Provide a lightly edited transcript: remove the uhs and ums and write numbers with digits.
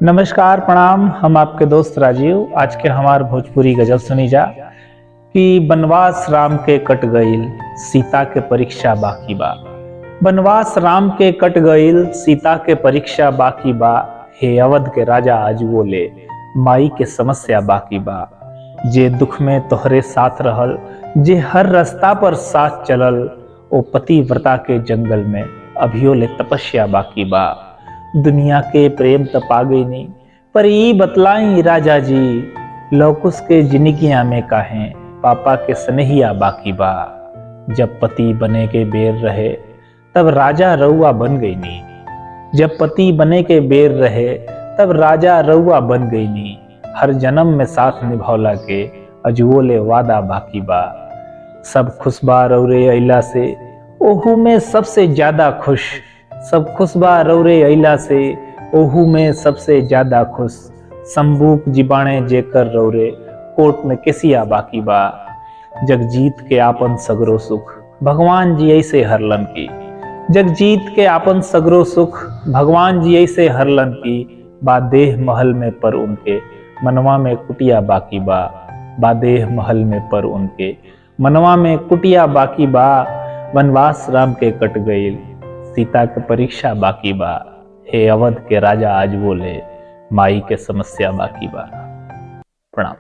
नमस्कार प्रणाम। हम आपके दोस्त राजीव। आज के हमार भोजपुरी गजल सुनी जा कि बनवास राम के कट गईल, सीता के परीक्षा बाकी बा। बनवास राम के कट गईल, सीता के परीक्षा बाकी बा। हे अवध के राजा आज बोले, माई के समस्या बाकी बा। जे दुख में तोहरे साथ रहल, जे हर रास्ता पर साथ चलल, ओ पतिव्रता के जंगल में अभियो ले तपस्या बाकी बा। दुनिया के प्रेम त पा गई नी, पर ई बतलाई राजा जी, लौकुश के जिंदगिया में काहे पापा के स्नेहिया बाकी बा। जब पति बने के बेर रहे तब राजा रउआ बन गई नी। जब पति बने के बेर रहे तब राजा रउआ बन गई नी। हर जन्म में साथ निभौला के अजुओ ले वादा बाकी बा। सब खुशबा रौरे अइला से, ओहू में सबसे ज्यादा खुश। सब खुशबा रौरे अइला से, ओहू में सबसे ज्यादा खुश। संबूक जीबाणे जेकर रौरे, कोट में केसिया बाकी बा। जगजीत के आपन सगरो सुख, भगवान जी ऐसे हरलन की। जगजीत के आपन सगरो सुख, भगवान जी ऐसे हरलन की। बादेह महल में पर उनके, मनवा में कुटिया बाकी बा। बादेह महल में पर उनके, मनवा में कुटिया बाकी बा। वनवास राम के कट गईल, सीता के परीक्षा बाकी बा। हे अवध के राजा आज बोले, माई के समस्या बाकी बा। प्रणाम।